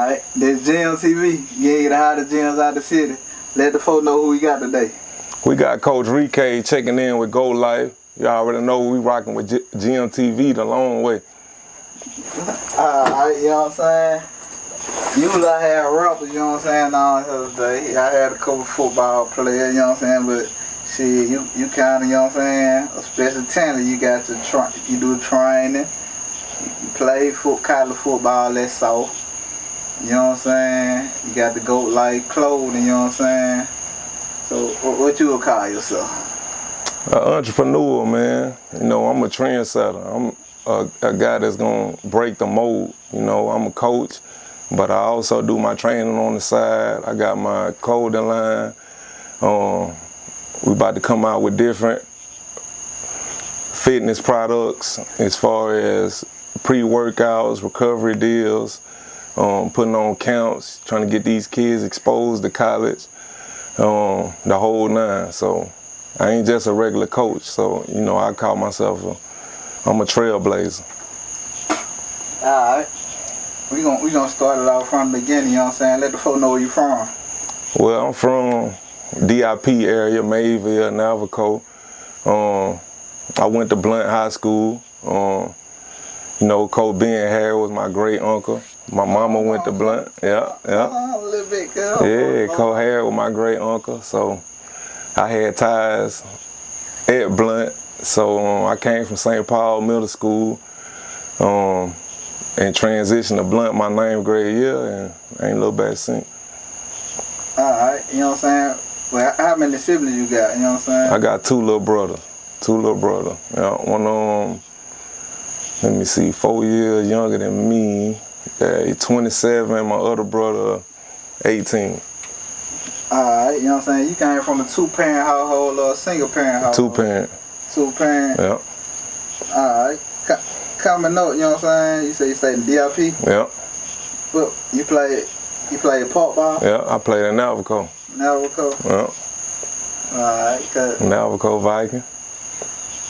Alright, this Gym TV. Yeah, the hottest gyms out the city. Let the folks know who we got today. We got Coach Enrique checking in with Go Life. You already know we rocking with Gym TV the long way. Alright, you know what I'm saying? Usually I had rappers, you know what I'm saying, on here today. I had a couple football players, you know what I'm saying, but shit, you kinda, you know what I'm saying, a special talent. You got to try, you do training, you play college football, that's soft. You know what I'm saying? You got the GOAT like clothing, you know what I'm saying? So what you would call yourself? An entrepreneur, man. You know, I'm a trendsetter. I'm a guy that's gonna break the mold. You know, I'm a coach, but I also do my training on the side. I got my clothing line. We about to come out with different fitness products as far as pre-workouts, recovery deals, putting on camps, trying to get these kids exposed to college, the whole nine. So I ain't just a regular coach. So, you know, I call myself I'm a trailblazer. Alright. We gonna start it off from the beginning, you know what I'm saying? Let the folks know where you from. Well, I'm from DIP area, Mayville, Navco. I went to Blunt High School. You know, Coach Harry was my great uncle. My mama went to Blunt. Yeah. A little bit, girl. Yeah, Coach Harry was my great uncle. So I had ties at Blunt. So I came from St.Paul Middle School and transitioned to Blunt my 9th grade year, and I ain't looked back since. Alright, you know what I'm saying? Well, how many siblings you got, you know what I'm saying? I got two little brothers. Yeah, one of them, let me see, 4 years younger than me. He's 27, my other brother, 18. Alright, you know what I'm saying? You came from a 2-parent household or a single-parent household? 2-parent. 2-parent? Yeah. Alright. Coming up, you know what I'm saying? You say you stayed in DIP? Yeah. But you played park ball? Yeah, I played at Navco. Navco? Yeah. Alright, Navco Viking.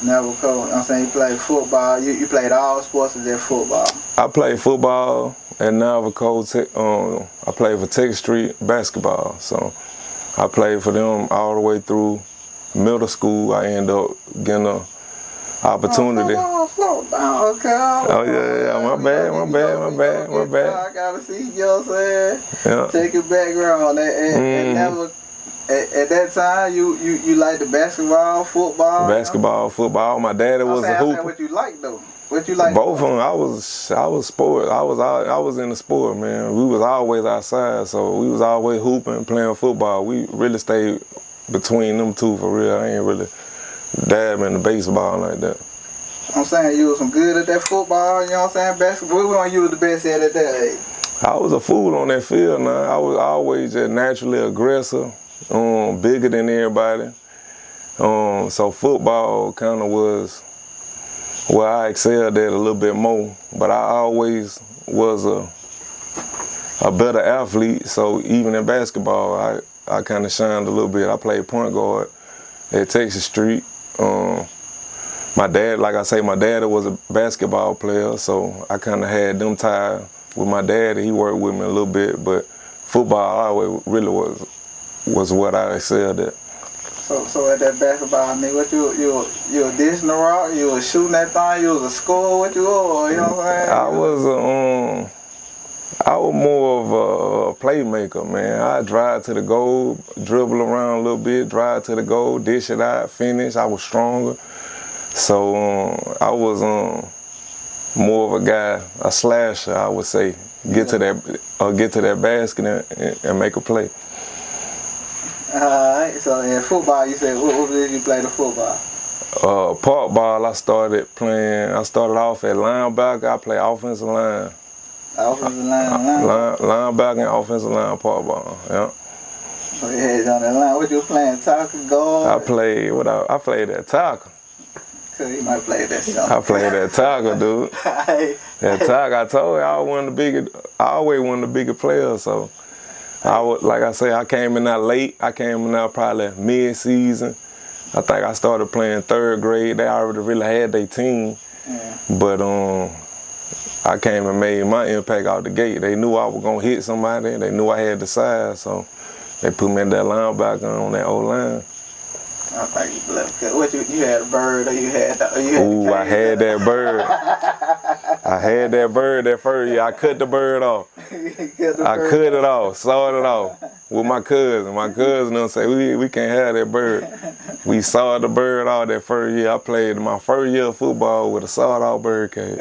Navco, you know what I'm saying? You played football. You played all sports or just football? I played football at Navco. I played for Tech Street basketball. So I played for them all the way through middle school. I ended up getting an opportunity. Slow down, okay. Oh yeah, my bad. I gotta see, you know what I'm saying? Yeah. Take your background. At that time, you liked the basketball, football? Basketball, football. My daddy was a hooper. What you like though? What you like? Both of them. I was sport. I was in the sport, man. We was always outside, so we was always hooping, playing football. We really stayed between them two for real. I ain't really dab in the baseball like that. I'm saying you was some good at that football, you know what I'm saying? Basketball. What one you was the best at that age? I was a fool on that field, man. I was always just naturally aggressive, bigger than everybody. So football kind of was where I excelled at a little bit more. But I always was a better athlete. So even in basketball, I kind of shined a little bit. I played point guard at Texas Street. My dad, like I say, my dad was a basketball player, so I kind of had them tied with my dad. He worked with me a little bit, but football always really was what I excelled at. So at that basketball, nigga, what you a dishing the rock? You was shooting that thing? You was a scorer? What you were? You know what I'm saying? I was more of a playmaker, man. I drive to the goal, dribble around a little bit, drive to the goal, dish it out, finish. I was stronger. So I was more of a guy, a slasher, I would say. Get to that basket and make a play. Alright, so in football, you said what did you play the football? Park ball, I started off at linebacker. I played offensive line. Offensive line? Linebacker and offensive line, park ball, yeah. So you had on that line. What you playing, tackle, guard? I played that tackle. So you might play that shot. I played that tackle, dude. That tackle, I told you, I always one of the bigger players, so like I say, I came in out late. I came in out probably mid-season. I think I started playing 3rd grade. They already really had their team. Yeah. But I came and made my impact out the gate. They knew I was gonna hit somebody. They knew I had the size, so they put me in that linebacker on that old line. I think you left. What you had a bird or you had? Ooh, I had that bird. I had that bird that first year. I cut the bird off. I cut it off, sawed it off with my cousin. My cousin done say we can't have that bird. We sawed the bird off that first year. I played my first year of football with a sawed off bird cage.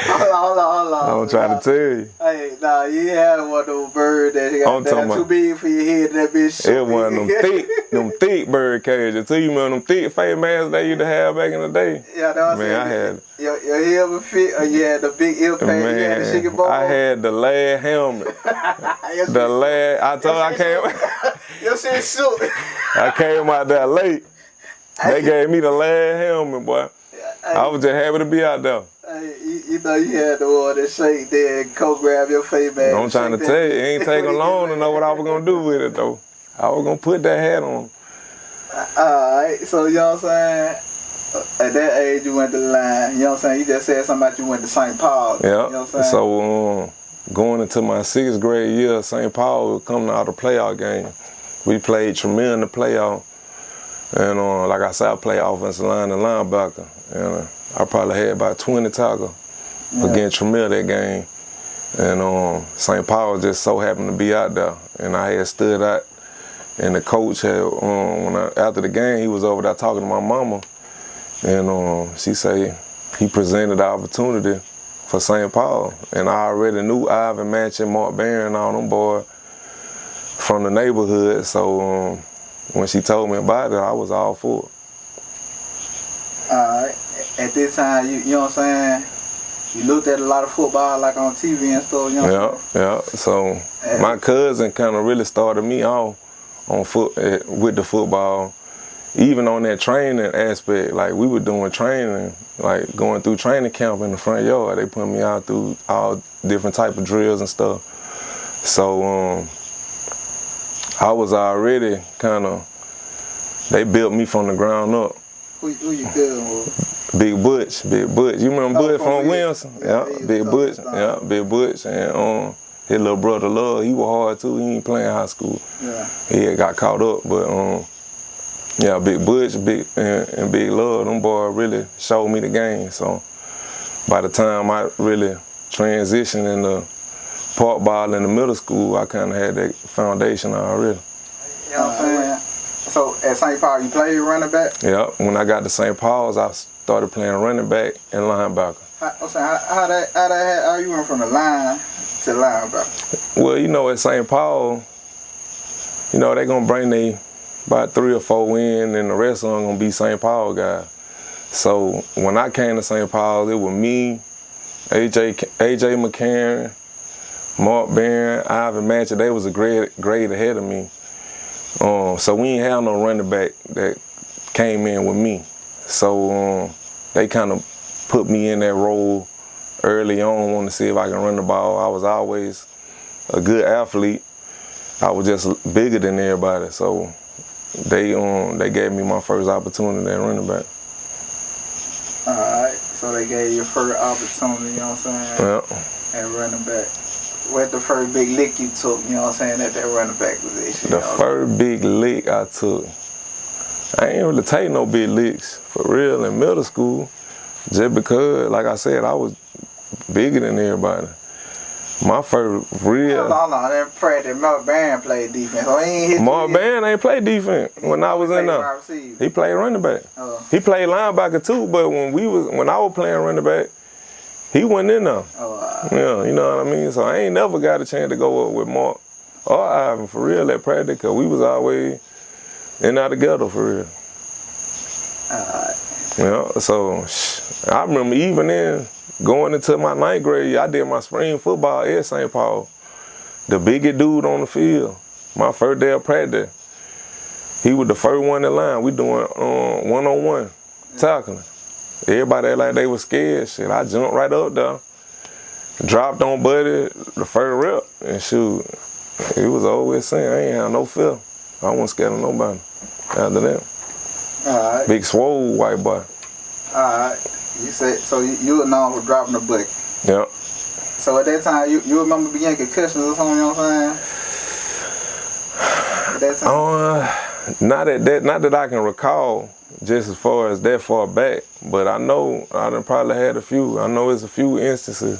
Hold on. I'm trying to tell you. Hey, nah, you had one of those birds that got too big for your head. That bitch. It was them thick bird cages. Too, you remember them thick face masks they used to have back in the day? Yeah, that was man. I had your head would fit, or you had the big impact. Man, you had the chicken ball. I had the lad helmet. The lad. I told I came. Your shit shook. I came out there late. They gave me the lad helmet, boy. I was just happy to be out there. You know you had the one that shake there and Coach grab your face mask. I'm trying to tell you, it ain't taking long to know what I was going to do with it, though. I was going to put that hat on. Alright, so you know what I'm saying? At that age, you went to the line. You know what I'm saying? You just said something about you went to St.Paul. Yeah. You know what I'm saying? So going into my 6th grade year, St.Paul was coming out of the playoff game. We played Tremere in the playoff. And like I said, I played offensive line and linebacker. And I probably had about 20 tackles against Tremere that game. And St. Paul just so happened to be out there. And I had stood out. And the coach had, after the game, he was over there talking to my mama. And she said he presented the opportunity for St. Paul. And I already knew Ivan Match, Mark Barron, and all them boys from the neighborhood. So when she told me about it, I was all for it. Alright. At this time, you know what I'm saying? You looked at a lot of football like on TV and stuff, you know what I'm saying? Yeah. So my cousin kind of really started me off on with the football. Even on that training aspect, like we were doing training, like going through training camp in the front yard. They put me out through all different type of drills and stuff. So I was already kind of, they built me from the ground up. Who you dealing with? Big Butch. You remember Butch from Williamson? Yeah, Big Butch. Yeah, Big Butch. And his little brother Love, he was hard too. He ain't playing high school. Yeah. He had got caught up, but yeah, Big Butch, and Big Love, them boys really showed me the game. So by the time I really transitioned into park ball in the middle school, I kind of had that foundation already. You know what I'm saying? So at St. Paul, you played running back? Yeah, when I got to St. Paul's, I started playing running back and linebacker. How you went from the line to linebacker? Well, you know, at St. Paul, you know, they're going to bring about 3 or 4 in, and the rest of them going to be St. Paul guys. So when I came to St. Paul, it was me, AJ McCarron, Mark Barron, Ivan Matcher. They was a grade ahead of me. So we ain't have no running back that came in with me. So they kind of put me in that role early on, wanting to see if I can run the ball. I was always a good athlete. I was just bigger than everybody. So they gave me my first opportunity at running back. Alright, so they gave you your first opportunity, you know what I'm saying? Yeah. At running back. What the first big lick you took, you know what I'm saying, at that running back position? The first big lick I took, I ain't really take no big licks for real in middle school, just because, like I said, I was bigger than everybody. My first real... No, that practice, Mark Barron played defense. So he ain't hit Mark Barron ain't played defense when I was in there. He played running back. He played linebacker too, but when I was playing running back, he wasn't in there. Yeah, you know what I mean? So I ain't never got a chance to go up with Mark or Ivan for real at practice, because we was always in there together for real. Yeah, so I remember even then, going into my 9th grade, I did my spring football at St. Paul. The biggest dude on the field, my first day of practice, he was the first one in line. We doing one-on-one tackling. Everybody act like they was scared. Shit, I jumped right up there, dropped on Buddy the first rep, and shoot, it was always saying I ain't have no fear. I wasn't scared of nobody after that. Alright. Big swole white boy. Alright. You said so you were known for dropping the bucket. Yep. So at that time, you remember being concussions or something? You know what I'm saying? At that time. Not that I can recall, just as far as that far back. But I know I done probably had a few. I know it's a few instances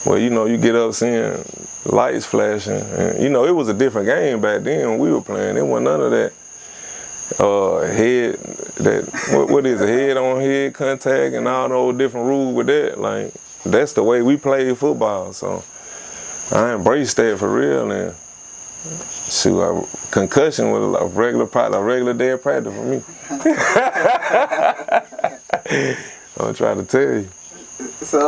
where you get up seeing lights flashing, and it was a different game back then when we were playing. There wasn't none of that what is it, head on head contact and all those different rules with that. Like, that's the way we played football. So I embraced that for real, and shoot, concussion was a regular day of practice for me. I'm trying to tell you. So